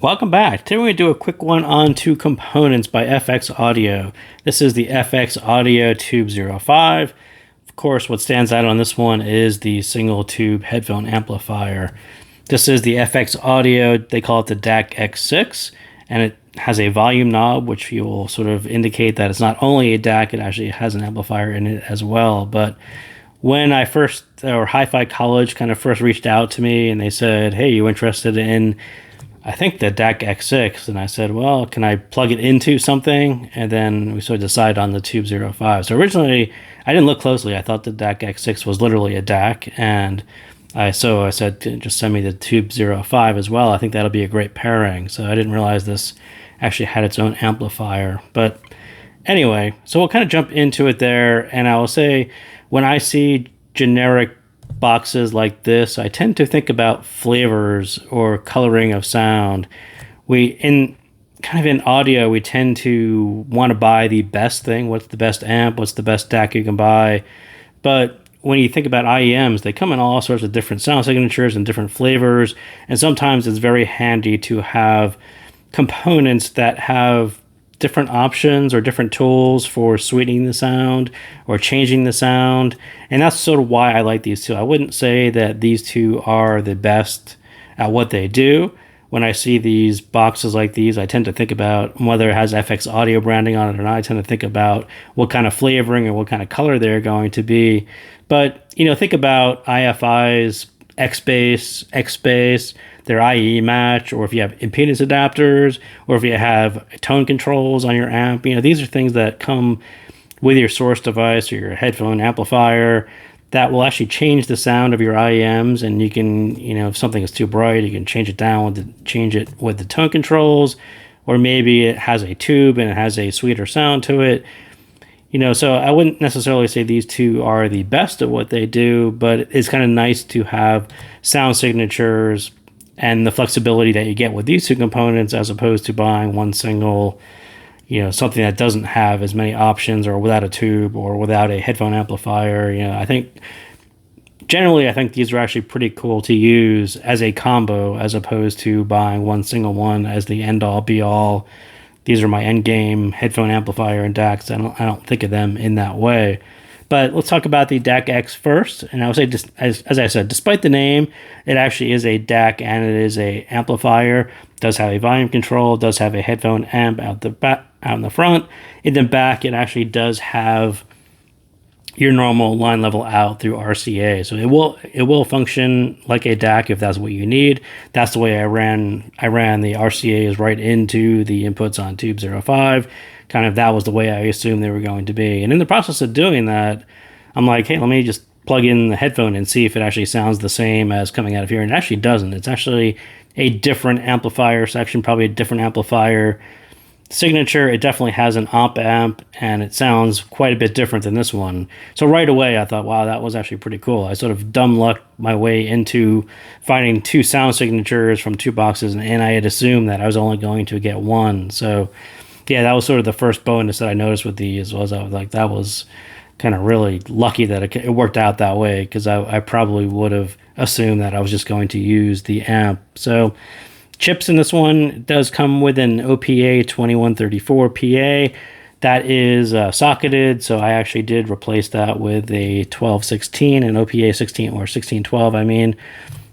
Welcome back. Today we're going to do a quick one on two components by FX Audio. This is the FX Audio Tube-05. Of course, what stands out on this one is the single tube headphone amplifier. This is the FX Audio, they call it the DAC-X6, and it has a volume knob, which will sort of indicate that it's not only a DAC, it actually has an amplifier in it as well. But when HIFI College kind of first reached out to me and they said, hey, you interested in I think the DAC-X6, and I said, well, can I plug it into something? And then we sort of decided on the Tube-05. So originally, I didn't look closely. I thought the DAC-X6 was literally a DAC, and I said, just send me the Tube-05 as well. I think that'll be a great pairing. So I didn't realize this actually had its own amplifier. But anyway, so we'll kind of jump into it there, and I will say, when I see generic boxes like this, I tend to think about flavors or coloring of sound. In audio, we tend to want to buy the best thing. What's the best amp? What's the best DAC you can buy? But when you think about IEMs, they come in all sorts of different sound signatures and different flavors. And sometimes it's very handy to have components that have different options or different tools for sweetening the sound or changing the sound. And that's sort of why I like these two. I wouldn't say that these two are the best at what they do. When I see these boxes like these, I tend to think about whether it has FX Audio branding on it or not. I tend to think about what kind of flavoring or what kind of color they're going to be. But, think about IFI's X-Bass, X-Bass, their IE match, or if you have impedance adapters, or if you have tone controls on your amp. These are things that come with your source device or your headphone amplifier that will actually change the sound of your IEMs. And you can, if something is too bright, you can change it down change it with the tone controls, or maybe it has a tube and it has a sweeter sound to it. So I wouldn't necessarily say these two are the best at what they do, but it's kind of nice to have sound signatures and the flexibility that you get with these two components as opposed to buying one single, something that doesn't have as many options, or without a tube or without a headphone amplifier. I think these are actually pretty cool to use as a combo as opposed to buying one single one as the end all be all. These are my end game headphone amplifier and DACs. I don't think of them in that way. But let's talk about the DAC-X first. And I would say, as I said, despite the name, it actually is a DAC and it is a amplifier. It does have a volume control. It does have a headphone amp out in the front. In the back, it actually does have your normal line level out through RCA. So it will function like a DAC if that's what you need. That's the way I ran the RCAs right into the inputs on Tube-05. Kind of that was the way I assumed they were going to be. And in the process of doing that, I'm like, hey, let me just plug in the headphone and see if it actually sounds the same as coming out of here. And it actually doesn't. It's actually a different amplifier section, probably a different amplifier signature. It definitely has an op amp, and it sounds quite a bit different than this one. So right away, I thought, wow, that was actually pretty cool. I sort of dumb lucked my way into finding two sound signatures from two boxes, and I had assumed that I was only going to get one. So yeah, that was sort of the first bonus that I noticed with these. I was like, that was kind of really lucky that it worked out that way, because I probably would have assumed that I was just going to use the amp. So chips in this one does come with an OPA 2134 PA. That is socketed, so I actually did replace that with a 1216, an OPA 16 or 1612,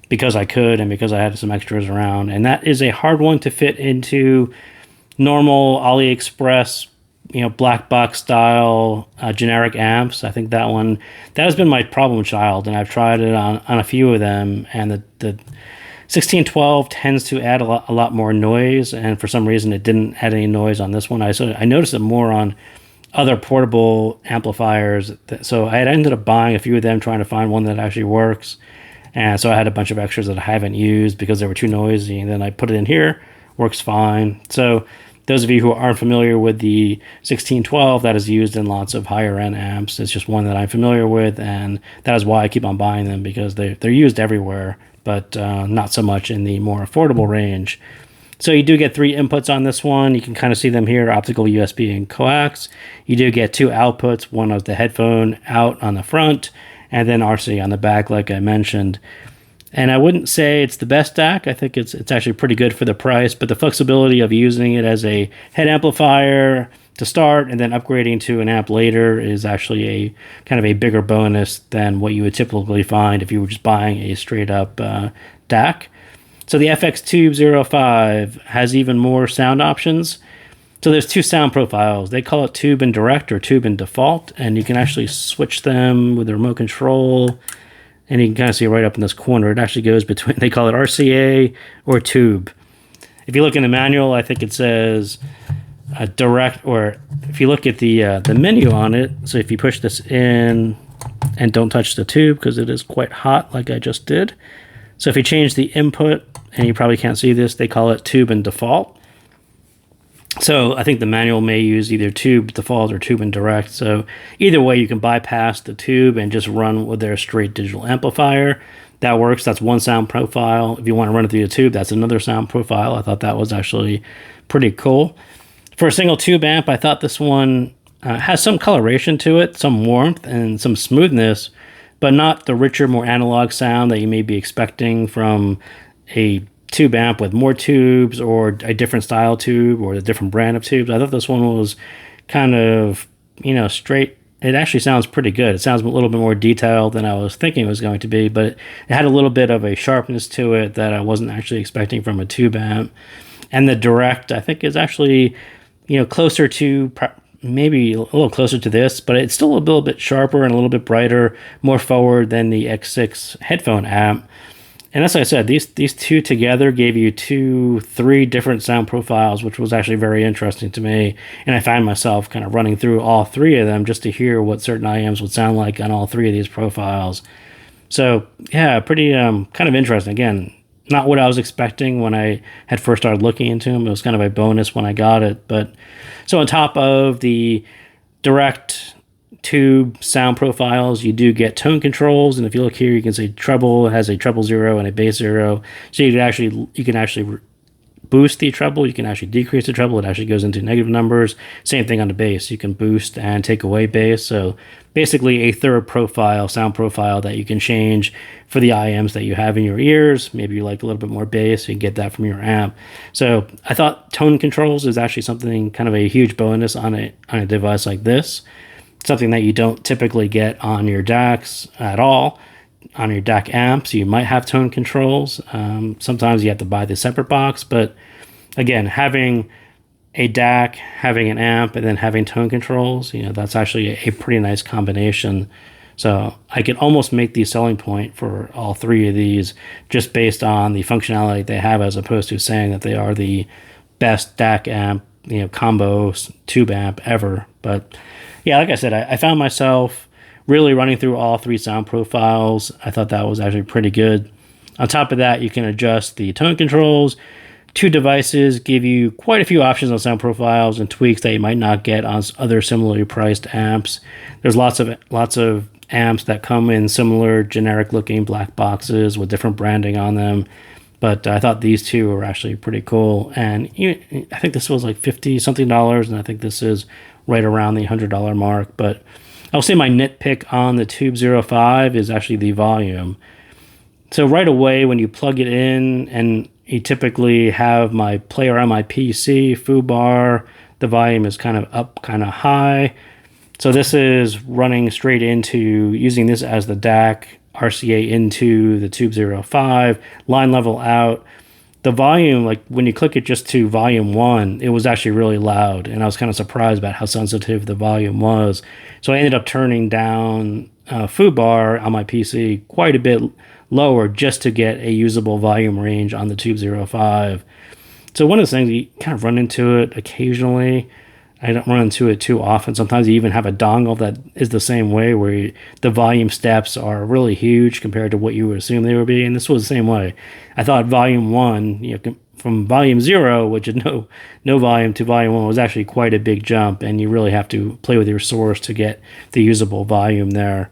because I could and because I had some extras around. And that is a hard one to fit into normal AliExpress, black box style generic amps. I think that has been my problem child, and I've tried it on a few of them, and the 1612 tends to add a lot more noise, and for some reason it didn't add any noise on this one. I noticed it more on other portable amplifiers, so I had ended up buying a few of them, trying to find one that actually works, and so I had a bunch of extras that I haven't used because they were too noisy, and then I put it in here, works fine. So those of you who aren't familiar with the 1612, that is used in lots of higher end amps. It's just one that I'm familiar with, and that is why I keep on buying them, because they're used everywhere, but not so much in the more affordable range. So you do get three inputs on this one. You can kind of see them here, optical, USB, and coax. You do get two outputs, one of the headphone out on the front, and then RC on the back, like I mentioned. And I wouldn't say it's the best DAC. I think it's actually pretty good for the price, but the flexibility of using it as a head amplifier to start and then upgrading to an amp later is actually a kind of a bigger bonus than what you would typically find if you were just buying a straight up DAC. So the FX Tube-05 has even more sound options. So there's two sound profiles. They call it Tube and Direct or Tube and Default, and you can actually switch them with the remote control. And you can kind of see right up in this corner, it actually goes between, they call it RCA or Tube. If you look in the manual, I think it says Direct, or if you look at the menu on it, so if you push this in and don't touch the tube because it is quite hot like I just did. So if you change the input, and you probably can't see this, they call it Tube and Default. So I think the manual may use either Tube Default or Tube and Direct. So either way, you can bypass the tube and just run with their straight digital amplifier. That works. That's one sound profile. If you want to run it through the tube, that's another sound profile. I thought that was actually pretty cool. For a single tube amp, I thought this one has some coloration to it, some warmth and some smoothness, but not the richer, more analog sound that you may be expecting from a tube amp with more tubes or a different style tube or a different brand of tubes. I thought this one was kind of, straight. It actually sounds pretty good. It sounds a little bit more detailed than I was thinking it was going to be, but it had a little bit of a sharpness to it that I wasn't actually expecting from a tube amp. And the Direct, I think, is actually, closer to, maybe a little closer to this, but it's still a little bit sharper and a little bit brighter, more forward than the X6 headphone amp. And as I said, these two together gave you 3 different sound profiles, which was actually very interesting to me. And I found myself kind of running through all 3 of them just to hear what certain IMs would sound like on all 3 of these profiles. So yeah, pretty kind of interesting. Again, not what I was expecting when I had first started looking into them. It was kind of a bonus when I got it. But so on top of the Direct tube sound profiles, you do get tone controls, and if you look here, you can see treble. It has a treble 0 and a bass 0, so you can actually boost the treble, you can actually decrease the treble. It actually goes into negative numbers. Same thing on the bass, you can boost and take away bass. So basically a third profile, sound profile, that you can change for the IMs that you have in your ears. Maybe you like a little bit more bass, you can get that from your amp. So I thought tone controls is actually something kind of a huge bonus on a device like this. Something that you don't typically get on your DACs at all. On your DAC amps, you might have tone controls. Sometimes you have to buy the separate box, but again, having a DAC, having an amp, and then having tone controls, that's actually a pretty nice combination. So I could almost make the selling point for all 3 of these just based on the functionality they have, as opposed to saying that they are the best DAC amp, combo tube amp ever. But yeah, like I said, I found myself really running through all 3 sound profiles. I thought that was actually pretty good. On top of that, you can adjust the tone controls. 2 devices give you quite a few options on sound profiles and tweaks that you might not get on other similarly priced amps. There's lots of amps that come in similar generic looking black boxes with different branding on them. But I thought these 2 were actually pretty cool. And I think this was like $50 something, and I think this is right around the $100 mark. But I'll say my nitpick on the Tube-05 is actually the volume. So right away when you plug it in, and you typically have my player on my PC, foobar, the volume is kind of up, kind of high. So this is running straight into using this as the DAC, RCA into the Tube-05, line level out. The volume, like when you click it just to volume 1, it was actually really loud, and I was kind of surprised about how sensitive the volume was. So I ended up turning down foobar on my PC quite a bit lower just to get a usable volume range on the Tube-05. So one of the things, you kind of run into it occasionally. I don't run into it too often. Sometimes you even have a dongle that is the same way, where the volume steps are really huge compared to what you would assume they would be. And this was the same way. I thought volume 1, from volume 0, which is no volume, to volume 1 was actually quite a big jump, and you really have to play with your source to get the usable volume there.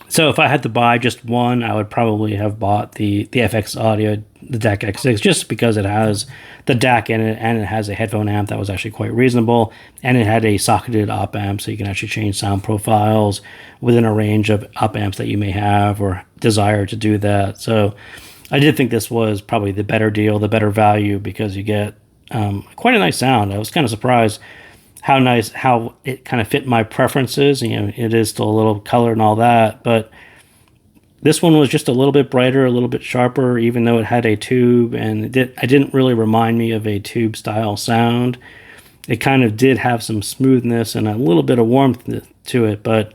So if I had to buy just one, I would probably have bought the FX Audio the DAC-X6 just because it has the DAC in it and it has a headphone amp that was actually quite reasonable, and it had a socketed op amp, so you can actually change sound profiles within a range of op amps that you may have or desire to do that. So I did think this was probably the better deal, the better value, because you get quite a nice sound. I was kind of surprised how it kind of fit my preferences. You know, it is still a little color and all that, but this one was just a little bit brighter, a little bit sharper, even though it had a tube, and it didn't really remind me of a tube style sound. It kind of did have some smoothness and a little bit of warmth to it, but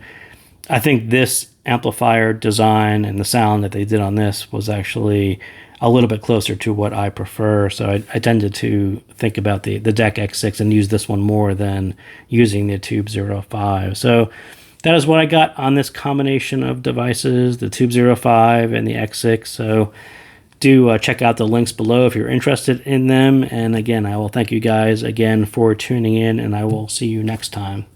I think this amplifier design and the sound that they did on this was actually a little bit closer to what I prefer. So I tended to think about the DAC-X6 and use this one more than using the Tube-05. So that is what I got on this combination of devices, the Tube-05 and the X6. So do check out the links below if you're interested in them. And again, I will thank you guys again for tuning in, and I will see you next time.